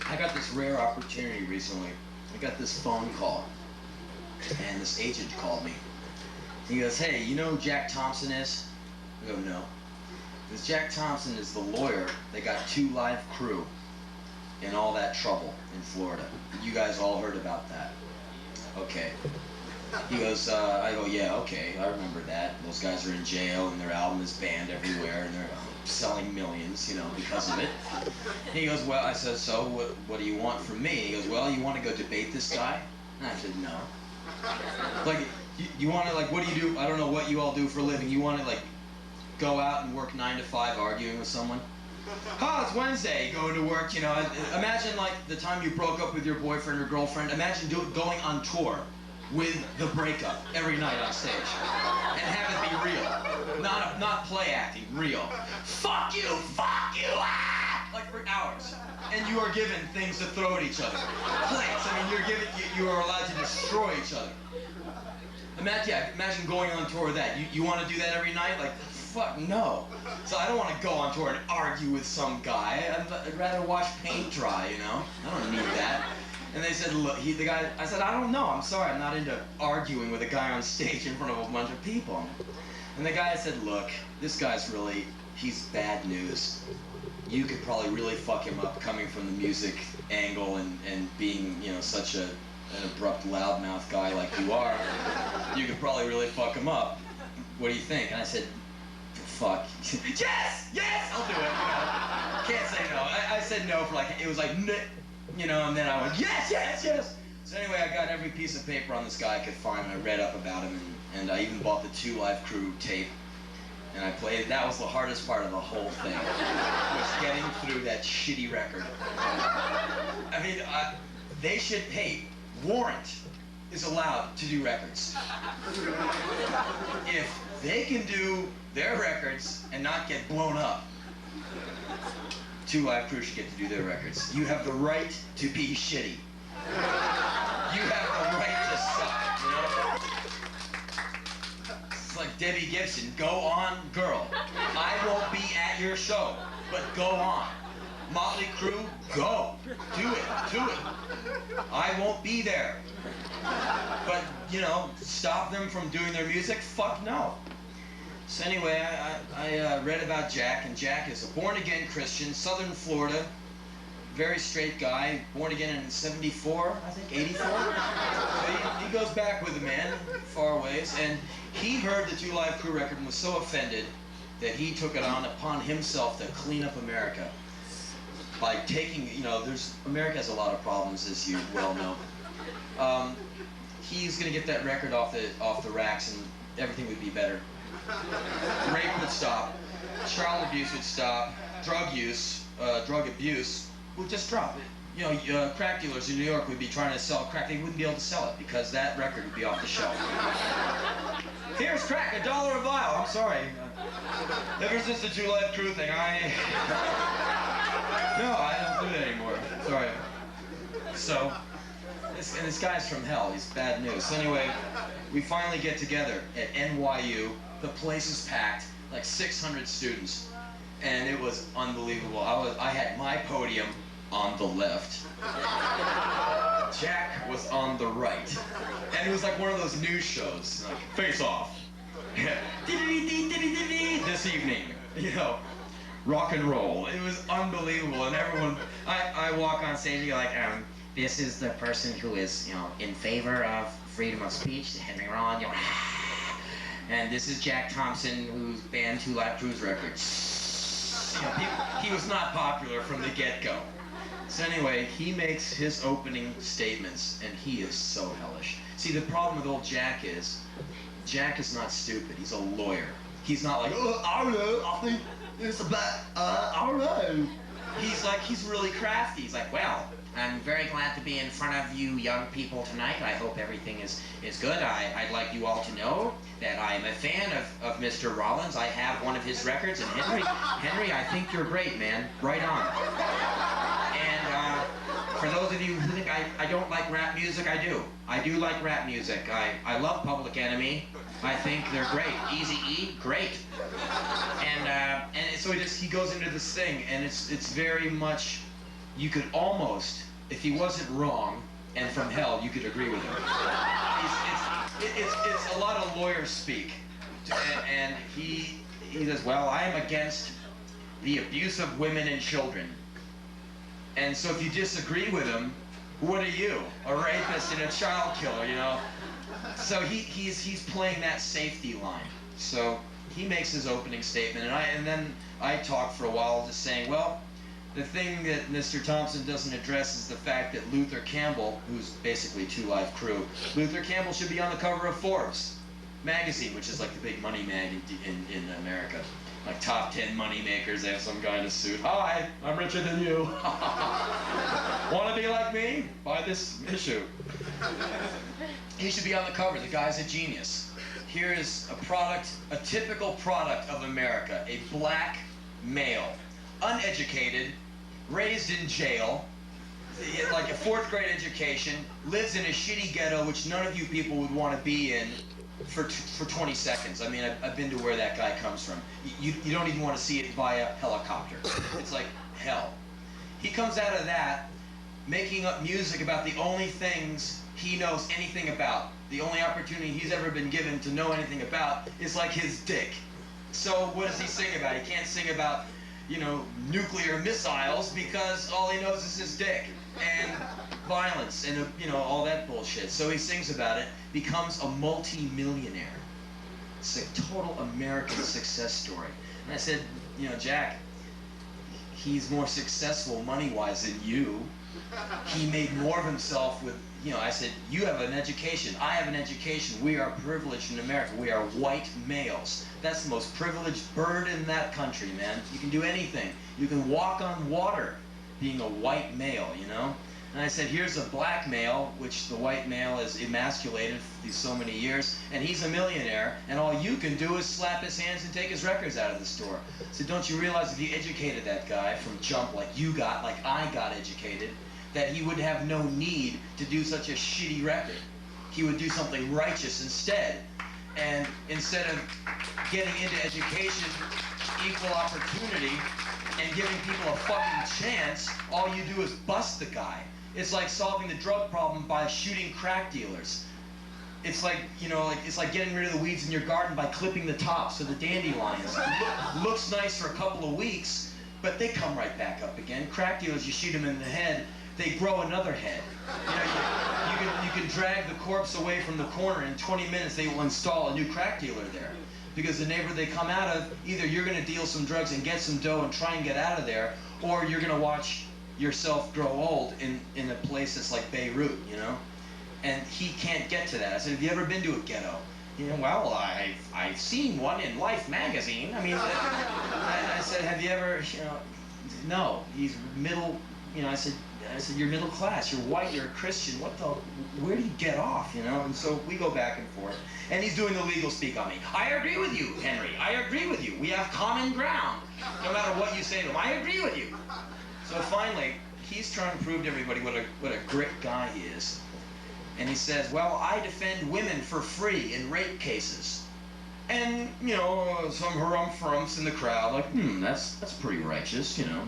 I got this rare opportunity recently. I got this phone call, and this agent called me. He goes, "Hey, you know who Jack Thompson is?" I go, "No." Because Jack Thompson is the lawyer that got 2 Live Crew in all that trouble in Florida. You guys all heard about that. Okay. He goes, I go, "Yeah, okay, I remember that. Those guys are in jail and their album is banned everywhere and they're selling millions, you know, because of it." He goes, "Well," I said, "So what do you want from me?" He goes, "Well, you want to go debate this guy?" And I said, "No." Like, you want to, like, what do you do? I don't know what you all do for a living. You want to, like, go out and work 9 to 5 arguing with someone? "Oh, it's Wednesday," going to work, you know. Imagine, like, the time you broke up with your boyfriend or girlfriend. Imagine going on tour with the breakup every night on stage. And have it be real. Not play acting, real. "Fuck you, ah!" Like for hours. And you are given things to throw at each other. Plates, I mean, you are allowed to destroy each other. Imagine going on tour with that. You want to do that every night? Like, fuck no. So I don't want to go on tour and argue with some guy. I'd rather watch paint dry, you know? I don't need that. And they said, look, the guy, I said, "I don't know, I'm sorry, I'm not into arguing with a guy on stage in front of a bunch of people." And the guy said, "Look, this guy's really, he's bad news. You could probably really fuck him up coming from the music angle and being, you know, such an abrupt loudmouth guy like you are. You could probably really fuck him up. What do you think?" And I said, "Fuck." Yes, I'll do it, you know. Can't say no. I said no for like, it was like, you know, and then I went, yes. So anyway, I got every piece of paper on this guy I could find, and I read up about him, and I even bought the 2 Live Crew tape, and I played. That was the hardest part of the whole thing, was getting through that shitty record. I mean, they should, hey, Warrant is allowed to do records. If they can do their records and not get blown up, 2 Live Crew should get to do their records. You have the right to be shitty. You have the right to suck, you know? It's like Debbie Gibson, "Go on, girl. I won't be at your show, but go on. Motley Crue, go. Do it. I won't be there. But, you know, stop them from doing their music? Fuck no." So anyway, I read about Jack, and Jack is a born-again Christian, Southern Florida, very straight guy, born again in 74, I think, 84. So he goes back with the man, far ways, and he heard the 2 Live Crew record and was so offended that he took it upon himself to clean up America by taking, you know, America has a lot of problems, as you well know. He's gonna get that record off the racks, and everything would be better. Rape would stop, child abuse would stop, drug abuse would just drop. You know, crack dealers in New York would be trying to sell crack. They wouldn't be able to sell it because that record would be off the shelf. "Here's crack, $1 a vial." I'm sorry. Ever since the 2 Live Crew thing, no, I don't do that anymore. Sorry. So, this guy's from hell. He's bad news. So anyway, we finally get together at NYU. The place is packed, like 600 students, and it was unbelievable. I had my podium on the left. Jack was on the right, and it was like one of those news shows, like Face Off. This evening, you know, rock and roll. It was unbelievable, and everyone. I walk on stage and you're like, "This is the person who is, you know, in favor of freedom of speech, Henry Ron." You know, and this is Jack Thompson, who's banned 2 Live Crew's records. You know, he was not popular from the get-go. So anyway, he makes his opening statements, and he is so hellish. See, the problem with old Jack is not stupid. He's a lawyer. He's not like, "Oh, I don't know, I think it's about, I don't know." He's really crafty. He's like, "Well, I'm very glad to be in front of you young people tonight. I hope everything is good. I'd like you all to know that I'm a fan of Mr. Rollins. I have one of his records, and Henry, I think you're great, man. Right on. And for those of you who think I don't like rap music, I do. I do like rap music. I love Public Enemy. I think they're great. Eazy-E, great. And so he goes into this thing, and it's very much you could almost, if he wasn't wrong and from hell, you could agree with him. It's a lot of lawyers speak, and he says, well, I am against the abuse of women and children. And so if you disagree with him, what are you? A rapist and a child killer, you know? So he's playing that safety line. So he makes his opening statement, and then I talk for a while just saying, well, the thing that Mr. Thompson doesn't address is the fact that Luther Campbell, who's basically Two Live Crew, Luther Campbell should be on the cover of Forbes magazine, which is like the big money mag in America. Like top 10 money makers, they have some guy in a suit. Hi, I'm richer than you. Want to be like me? Buy this issue. He should be on the cover. The guy's a genius. Here is a product, a typical product of America. A black male, uneducated, raised in jail, like a 4th grade education, lives in a shitty ghetto which none of you people would want to be in for 20 seconds. I mean, I've been to where that guy comes from. You don't even want to see it via helicopter. It's like hell. He comes out of that making up music about the only things he knows anything about. The only opportunity he's ever been given to know anything about is like his dick. So what does he sing about? He can't sing about, you know, nuclear missiles because all he knows is his dick and violence and, you know, all that bullshit. So he sings about it, becomes a multi-millionaire. It's a total American success story. And I said, you know, Jack, he's more successful money-wise than you. He made more of himself with, you know, I said, you have an education, I have an education, we are privileged in America, we are white males. That's the most privileged bird in that country, man. You can do anything. You can walk on water being a white male, you know? And I said, here's a black male, which the white male is emasculated for these so many years, and he's a millionaire, and all you can do is slap his hands and take his records out of the store. I said, don't you realize if you educated that guy from jump like you got, like I got educated, that he would have no need to do such a shitty record. He would do something righteous instead. And instead of getting into education, equal opportunity, and giving people a fucking chance, all you do is bust the guy. It's like solving the drug problem by shooting crack dealers. It's like, you know, it's like getting rid of the weeds in your garden by clipping the tops so the dandelions. Looks nice for a couple of weeks, but they come right back up again. Crack dealers, you shoot them in the head, they grow another head. You know, you can drag the corpse away from the corner. In 20 minutes, they will install a new crack dealer there. Because the neighborhood they come out of, either you're going to deal some drugs and get some dough and try and get out of there, or you're going to watch yourself grow old in a place that's like Beirut, you know? And he can't get to that. I said, have you ever been to a ghetto? You know, well, I've seen one in Life magazine. I mean, I said, have you ever, you know, no, he's middle, you know, I said, you're middle class, you're white, you're a Christian, where do you get off, you know? And so we go back and forth. And he's doing the legal speak on me. I agree with you, Henry, I agree with you. We have common ground, no matter what you say to him. I agree with you. So finally, he's trying to prove to everybody what a great guy he is. And he says, well, I defend women for free in rape cases. And, you know, some harumph-harumphs in the crowd, like, that's pretty righteous, you know.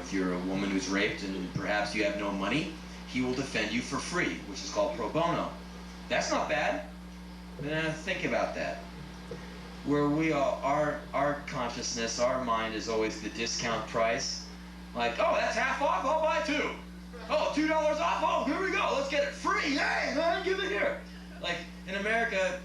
If you're a woman who's raped and perhaps you have no money, he will defend you for free, which is called pro bono. That's not bad. Think about that. Where we are, our consciousness, our mind is always the discount price. Like, oh, that's half off, I'll buy 2. Oh, $2 off, oh, here we go, let's get it free, hey, man, give it here. Like, in America,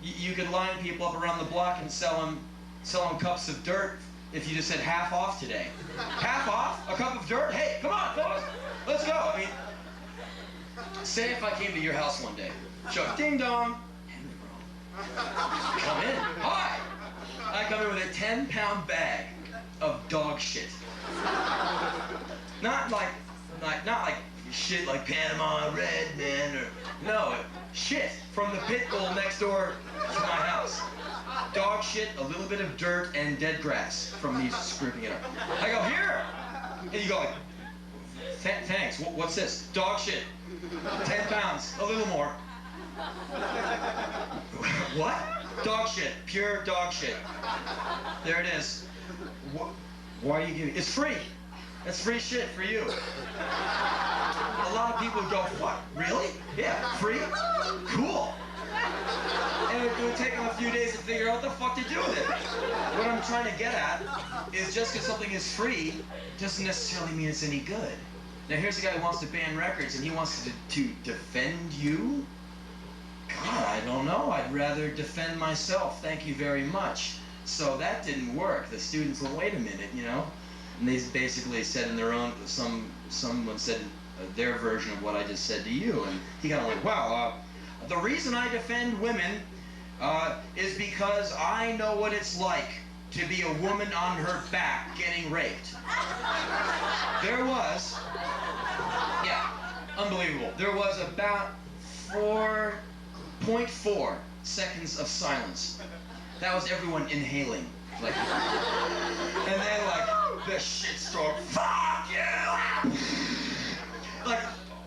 you could line people up around the block and sell them cups of dirt if you just said half off today. Half off? A cup of dirt? Hey, come on, fellas, let's go. I mean, say if I came to your house one day, show ding dong, Henry bro, come in, hi. I come in with a 10-pound bag of dog shit. Not like shit like Panama Red, man, or no, shit from the pit bull next door to my house. Dog shit, a little bit of dirt, and dead grass from me scooping it up. I go, here! And you go like, thanks, what's this? Dog shit. 10 pounds, a little more. What? Dog shit, pure dog shit. There it is. Why are you giving? It's free. That's free shit for you. A lot of people go, what, really? Yeah, free? Cool. And it would take them a few days to figure out what the fuck to do with it. What I'm trying to get at is just because something is free doesn't necessarily mean it's any good. Now here's a guy who wants to ban records and he wants to defend you? God, I don't know. I'd rather defend myself. Thank you very much. So that didn't work. The students went, wait a minute, you know? And they basically said in their own, someone said their version of what I just said to you. And he got like, wow, the reason I defend women is because I know what it's like to be a woman on her back getting raped. There was, yeah, unbelievable. There was about 4.4 seconds of silence. That was everyone inhaling. Like, and then like the shitstorm, fuck you! Like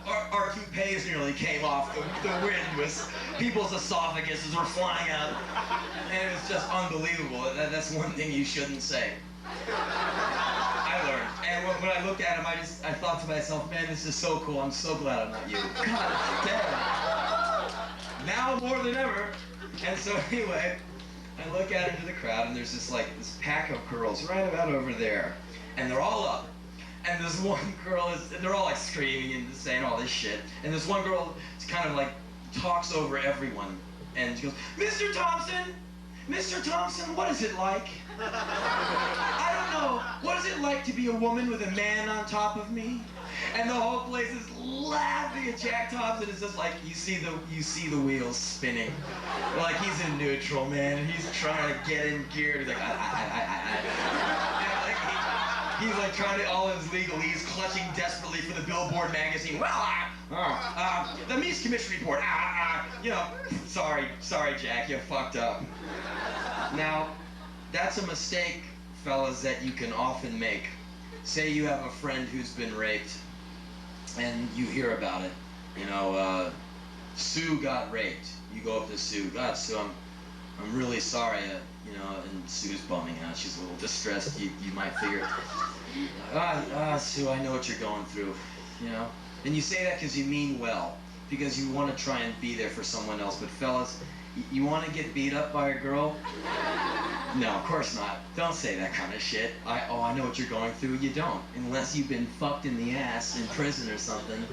our toupees nearly came off. The wind was, people's esophaguses were flying out. And it was just unbelievable. That's one thing you shouldn't say. I learned. And when I looked at him, I thought to myself, man, this is so cool. I'm so glad I'm not you. God damn. Now more than ever. And so anyway, I look out into the crowd and there's this pack of girls right about over there. And they're all up. And this one girl they're all like screaming and saying all this shit. And this one girl kind of like talks over everyone. And she goes, Mr. Thompson, what is it like? I don't know. What is it like to be a woman with a man on top of me? And the whole place is laughing at Jack Thompson. It's just like you see the wheels spinning. Like he's in neutral, man, and he's trying to get in gear. He's like, he's like trying to all his legalese, clutching desperately for the Billboard magazine. Well, the Mies Commission report. You know, sorry, Jack, you fucked up. Now, that's a mistake, fellas, that you can often make. Say you have a friend who's been raped, and you hear about it. You know, Sue got raped. You go up to Sue. God, Sue, I'm really sorry. You know, and Sue's bumming out. She's a little distressed. You might figure, Sue, I know what you're going through. You know, and you say that because you mean well, because you want to try and be there for someone else. But fellas, you want to get beat up by a girl? No, of course not. Don't say that kind of shit. I know what you're going through. You don't. Unless you've been fucked in the ass in prison or something.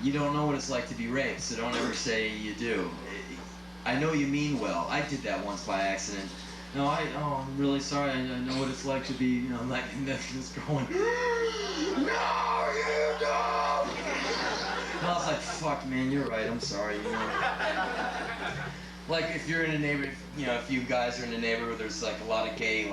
You don't know what it's like to be raped, so don't ever say you do. I know you mean well. I did that once by accident. No, I'm really sorry. I know what it's like to be, you know, like this girl went, no, you don't! And I was like, fuck, man, you're right. I'm sorry, you know. Like if you're in a neighborhood, you know, if you guys are in a neighborhood where there's like a lot of gay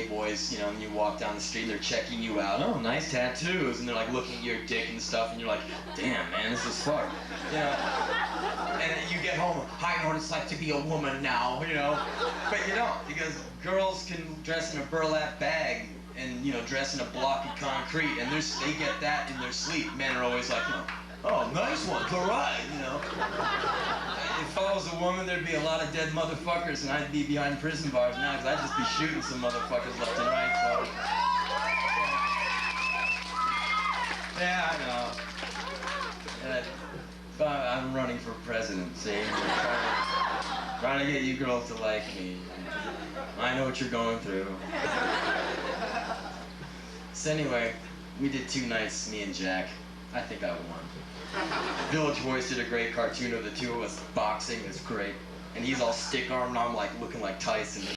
boys, you know, and you walk down the street and they're checking you out. Oh, nice tattoos, and they're like looking at your dick and stuff, and you're like, damn, man, this is fucked, you know. And then you get home, I know what it's like to be a woman now, you know. But you don't, because girls can dress in a burlap bag and, you know, dress in a block of concrete, and they get that in their sleep. Men are always like, you know, oh, nice one, all right, you know. If I was a woman, there'd be a lot of dead motherfuckers, and I'd be behind prison bars now, because I'd just be shooting some motherfuckers left and right, so. Yeah, I know. I'm running for president, see? Trying to get you girls to like me. I know what you're going through. So anyway, we did 2 nights, me and Jack. I think I won. Village Voice did a great cartoon of the two of us boxing. It's great. And he's all stick-armed, and I'm like looking like Tyson.